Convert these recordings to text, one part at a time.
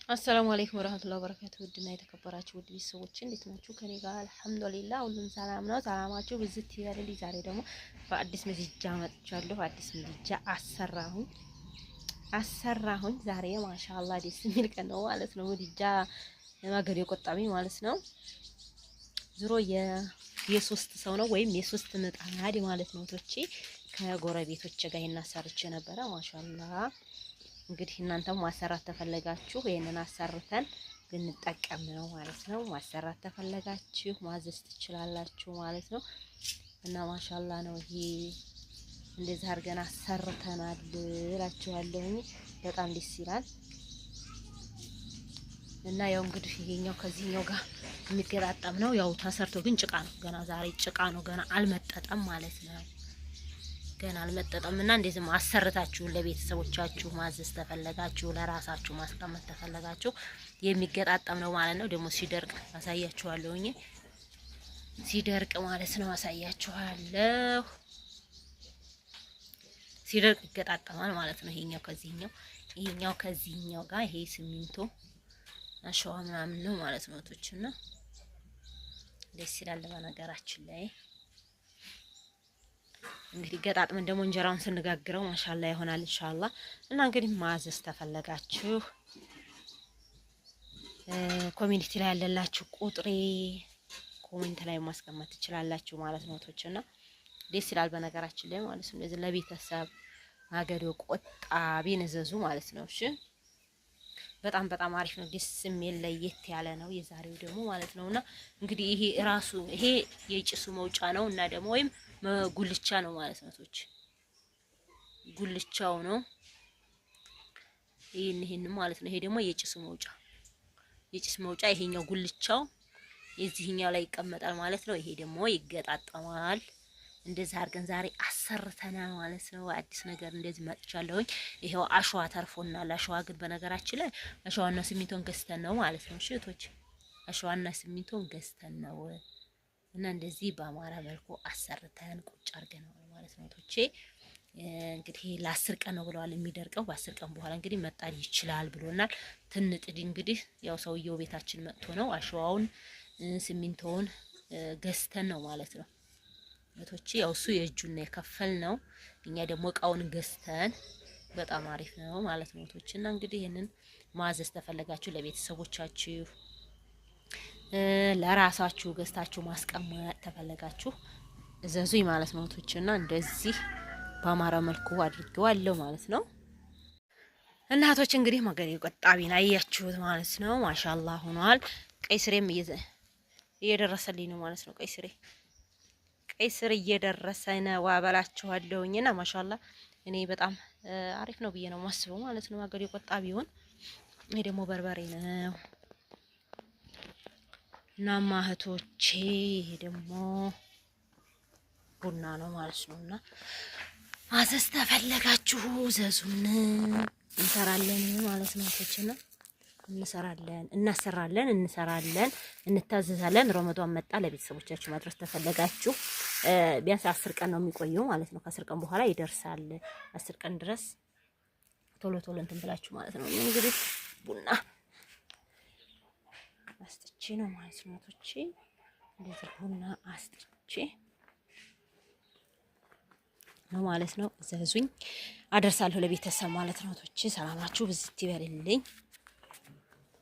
አሰላሙ አለይኩም ወራህመቱላሂ ወበረካቱሁ። ውድና የተከበራችሁ ውድ ቤተሰቦች እንዴት ናችሁ? ከኔ ጋር አልሐምዱሊላህ ሁሉም ሰላም ነው። ሰላማችሁ ብዝት ይበልልኝ። ዛሬ ደግሞ በአዲስ ምድጃ መጥቻለሁ። አዲስ ምድጃ አሰራሁኝ ዛሬ ማሻአላህ ደስ የሚል ቀን ነው ማለት ነው። ምድጃ ማገዶ ቆጣቢ ማለት ነው። ዙሮ የሶስት ሰው ነው ወይም የሶስት ምጣድ ማለት ነው። ቶቼ ከጎረቤቶች ጋር ይናሰርች ነበረ ማሻአላህ። እንግዲህ እናንተም ማሰራት ተፈለጋችሁ ይሄንን አሰርተን ልንጠቀም ነው ማለት ነው። ማሰራት ተፈለጋችሁ ማዘዝ ትችላላችሁ ማለት ነው። እና ማሻአላ ነው። ይሄ እንደዚህ አድርገን አሰርተናል እላችኋለሁ። በጣም ደስ ይላል። እና ያው እንግዲህ ይሄኛው ከዚህኛው ጋር የሚገጣጠም ነው። ያው ተሰርቶ ግን ጭቃ ነው። ገና ዛሬ ጭቃ ነው። ገና አልመጠጠም ማለት ነው። ገና አልመጠጠም እና እንደዚህ አሰርታችሁ ለቤተሰቦቻችሁ ማዘዝ ተፈለጋችሁ ለራሳችሁ ማስቀመጥ ተፈለጋችሁ የሚገጣጠም ነው ማለት ነው። ደግሞ ሲደርቅ አሳያችኋለሁኝ። ሲደርቅ ማለት ነው አሳያችኋለሁ። ሲደርቅ ይገጣጠማል ማለት ነው። ይሄኛው ከዚህኛው ጋር ይሄ ሲሚንቶ አሸዋ ምናምን ነው ማለት ነው። ቶችና ደስ ይላል በነገራችን ላይ እንግዲህ ገጣጥመን ደግሞ እንጀራውን ስንጋግረው ማሻአላ ይሆናል ኢንሻአላህ። እና እንግዲህ ማዘዝ ተፈለጋችሁ ኮሚኒቲ ላይ ያለላችሁ ቁጥሬ ኮሜንት ላይ ማስቀመጥ ትችላላችሁ ማለት ነው። ቶችና ደስ ይላል በነገራችን ላይ ማለት ነው። ለዚህ ለቤተሰብ ማገዶ ቆጣቢ ንዘዙ ማለት ነው። እሺ በጣም አሪፍ ነው። ደስ የሚል ለየት ያለ ነው የዛሬው ደግሞ ማለት ነውና እንግዲህ ይሄ የጭሱ መውጫ ነው እና ደግሞ ወይም ጉልቻ ነው ማለት ነው። ቶች ጉልቻው ነው ይሄን ማለት ነው። ይሄ ደግሞ የጭስ መውጫ ይሄኛው ጉልቻው የዚህኛው ላይ ይቀመጣል ማለት ነው። ይሄ ደግሞ ይገጣጠማል። እንደዚህ አድርገን ዛሬ አሰርተናል ማለት ነው። አዲስ ነገር እንደዚህ መጥቻለሁኝ። ይሄው አሸዋ ተርፎናል። አሸዋ ግን በነገራችን ላይ አሸዋና ሲሚንቶን ገዝተን ነው ማለት ነው። እሺቶች አሸዋና ሲሚንቶን ገዝተን ነው እና እንደዚህ በአማራ መልኩ አሰርተን ቁጭ አድርገን ነው ማለት ነው። ቶቼ እንግዲህ ለ10 ቀን ነው ብለዋል የሚደርቀው። በ10 ቀን በኋላ እንግዲህ መጣድ ይችላል ብሎናል። ትንጥድ እንግዲህ ያው ሰውየው ቤታችን መጥቶ ነው አሸዋውን ሲሚንቶውን ገዝተን ነው ማለት ነው። ቶቼ ያው እሱ የእጁን ነው የከፈል ነው። እኛ ደግሞ እቃውን ገዝተን በጣም አሪፍ ነው ማለት ነው። ቶችና እንግዲህ ይሄንን ማዘዝ ተፈለጋችሁ ለቤተሰቦቻችሁ ለራሳችሁ ገዝታችሁ ማስቀመጥ ተፈለጋችሁ እዘዙኝ ማለት ነው። ቶችና እንደዚህ በአማራ መልኩ አድርጌዋለሁ ማለት ነው። እናቶች እንግዲህ ማገዶ ቆጣቢን አያችሁት ማለት ነው። ማሻአላህ ሆኗል። ቀይ ስሬም እየደረሰልኝ ነው ማለት ነው። ቀይ ስር እየደረሰ ነው አበላችኋለሁኝና ማሻአላህ እኔ በጣም አሪፍ ነው ብዬ ነው ማስበው ማለት ነው። ማገዶ ቆጣቢውን ይሄ ደግሞ በርበሬ ነው እና ማህቶቼ ይሄ ደግሞ ቡና ነው ማለት ነውና ማዘዝ ተፈለጋችሁ ዘዙን እንሰራለን ማለት ነው። ቶችና እናሰራለን እንታዘዛለን። ረመዳን መጣ ለቤተሰቦቻችሁ ማድረስ ተፈለጋችሁ ቢያንስ 10 ቀን ነው የሚቆየው ማለት ነው። ከ10 ቀን በኋላ ይደርሳል። 10 ቀን ድረስ ቶሎ እንትን ብላችሁ ማለት ነው። እንግዲህ ቡና አስጥቼ ነው ማለት ነው። ቶቼ እንደዚህ ቡና አስጥቼ ነው ማለት ነው። ዘዙኝ አደርሳለሁ ለቤተሰብ ማለት ነው። ቶቼ ሰላማችሁ ብዝት ይበልልኝ።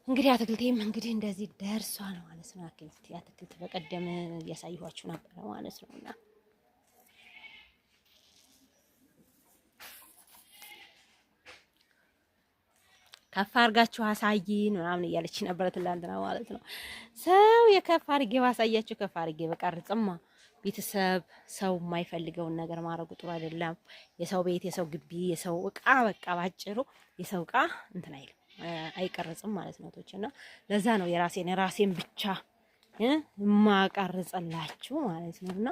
እንግዲህ አትክልቴም እንግዲህ እንደዚህ ደርሷል ማለት ነው። አትክልት በቀደም እያሳየኋችሁ ነበር ማለት ነውና ከፍ አድርጋችሁ አሳይን ምናምን እያለች ነበር ትላንትና ማለት ነው። ሰው የከፍ አድርጌ ባሳያችሁ ከፍ አድርጌ በቀርጽማ ቤተሰብ ሰው የማይፈልገውን ነገር ማድረጉ ጥሩ አይደለም። የሰው ቤት፣ የሰው ግቢ፣ የሰው እቃ በቃ ባጭሩ የሰው እቃ እንትን አይቀርጽም ማለት ነው። ቶችና ለዛ ነው የራሴን ብቻ ማቀርጽላችሁ ማለት ነውና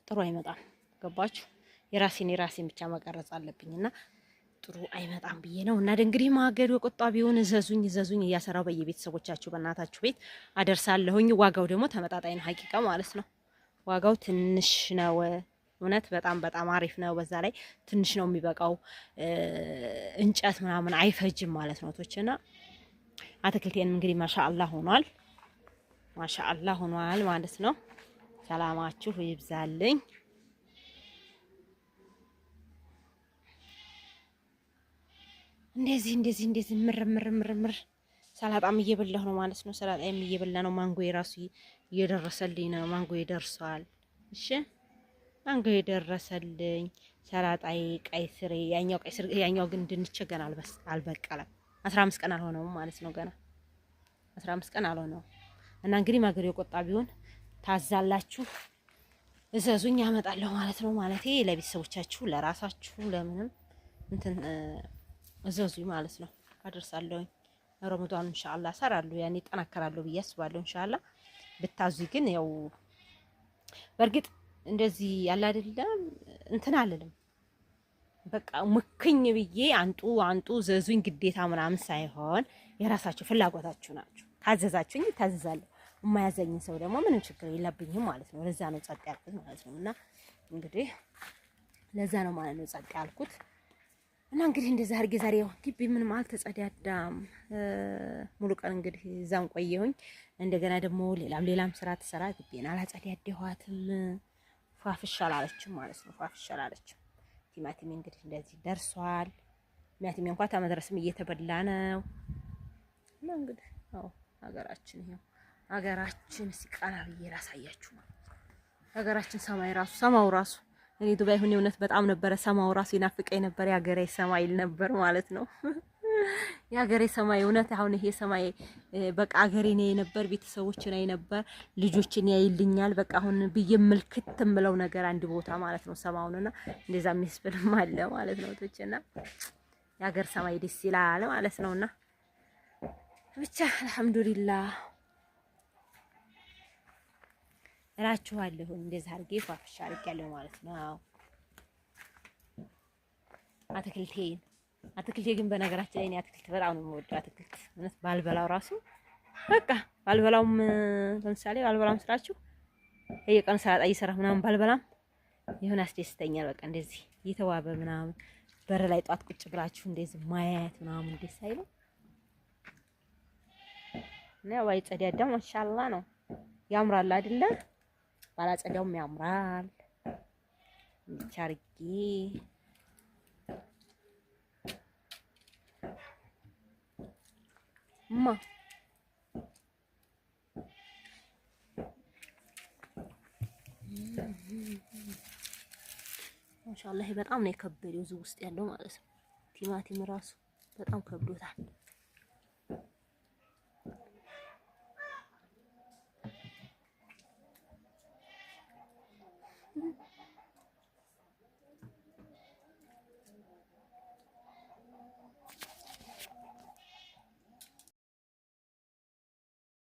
ጥሩ አይመጣም። ገባችሁ? የራሴን ብቻ መቀረጽ አለብኝና ጥሩ አይመጣም ብዬ ነው። እና እንግዲህ ማገዶ ቆጣቢውን እዘዙኝ እያሰራው በየቤተሰቦቻችሁ በእናታችሁ ቤት አደርሳለሁኝ። ዋጋው ደግሞ ተመጣጣኝ ነው ሀቂቃ ማለት ነው። ዋጋው ትንሽ ነው እውነት በጣም በጣም አሪፍ ነው። በዛ ላይ ትንሽ ነው የሚበቃው፣ እንጨት ምናምን አይፈጅም ማለት ነው ቶችና አትክልቴን እንግዲህ ማሻአላህ ሆኗል። ማሻአላህ ሆኗል ማለት ነው። ሰላማችሁ ይብዛልኝ። እንደዚህ ምር ሰላጣም እየበላሁ ነው ማለት ነው። ሰላጣም እየበላ ነው። ማንጎ የራሱ እየደረሰልኝ ነው። ማንጎ ይደርሰዋል። እሺ ማንጎ የደረሰልኝ ሰላጣይ፣ ቀይ ስር፣ ያኛው ቀይ ስር፣ ያኛው ግን ድንች ገና አልበቀለም። 15 ቀን አልሆነውም ማለት ነው። ገና 15 ቀን አልሆነውም እና እንግዲህ ማገር የቆጣ ቢሆን ታዛላችሁ፣ እዘዙኝ ያመጣለሁ ማለት ነው። ማለቴ ለቤተሰቦቻችሁ፣ ለራሳችሁ፣ ለምንም እንትን እዘዙኝ ማለት ነው። አደርሳለሁኝ። ረመዳን ኢንሻአላህ እሰራለሁ፣ ያኔ እጠናከራለሁ ብዬ አስባለሁ። ኢንሻአላህ ብታዙኝ ግን ያው በእርግጥ እንደዚህ ያለ አይደለም እንትን አልልም። በቃ ሙክኝ ብዬ አንጡ ዘዙኝ ግዴታ ምናምን ሳይሆን የራሳችሁ ፍላጎታችሁ ናችሁ። ታዘዛችሁኝ ታዘዛለሁ። የማያዘኝ ሰው ደግሞ ምንም ችግር የለብኝም ማለት ነው። ለዛ ነው ጸጥ ያልኩት ማለት ነው። እና እንግዲህ ለዛ ነው ማለት ነው ጸጥ ያልኩት። እና እንግዲህ እንደዛ አድርጌ ዛሬ ያው ግቢ ምንም አልተጸዳዳም። ሙሉ ቀን እንግዲህ እዛም ቆየሁኝ። እንደገና ደግሞ ሌላም ስራ ተሰራ። ግቢን አላጸዳዳኋትም። ፏፍሽ አላለችም ማለት ነው። ፏፍሽ አላለችም። ቲማቲም እንግዲህ እንደዚህ ደርሷል። ቲማቲም እንኳን ተመድረስም እየተበላ ነው። እና እንግዲህ አዎ ሀገራችን ይሄው ሀገራችን ሲቃና ብዬ ላሳያችሁ ነው። ሀገራችን ሰማው ራሱ እኔ ዱባይ ሁኔ እውነት በጣም ነበረ ሰማው ራሱ ይናፍቀኝ ነበር። የሀገሬ ሰማይ ይል ነበር ማለት ነው። የሀገሬ ሰማይ እውነት አሁን ይሄ ሰማይ በቃ ሀገሬ ነው የነበር፣ ቤተሰቦችን ላይ ነበር፣ ልጆችን ያይልኛል። በቃ አሁን ብዬ ምልክት የምለው ነገር አንድ ቦታ ማለት ነው ሰማውንና እንደዛ የሚስብልም አለ ማለት ነው። ቶችና የሀገር ሰማይ ደስ ይላል ማለት ነውና ብቻ አልሐምዱሊላህ እላችኋለሁ። እንደዛ አድርጌ ፏፍሻ አድርጌያለሁ ማለት ነው። አትክልቴ ግን በነገራችን ላይ እኔ አትክልት በጣም ነው የምወደው። አትክልት ማለት ባልበላው ራሱ በቃ ባልበላውም፣ ለምሳሌ ባልበላም ስራችሁ የቀን ሰላጣ እየሰራሁ ምናምን ባልበላም ይሁን አስደስተኛል። በቃ እንደዚህ እየተዋበ ምናምን በር ላይ ጧት ቁጭ ብላችሁ እንደዚህ ማየት ምናምን ደስ አይልም? ነው ወይ ጸዳዳ ማሻአላህ ነው። ያምራል አይደለ? ባላጸዳውም ያምራል። ቻርጊ ማሻአላህ በጣም ነው የከበደው እዚህ ውስጥ ያለው ማለት ነው። ቲማቲም ራሱ በጣም ከብዶታል።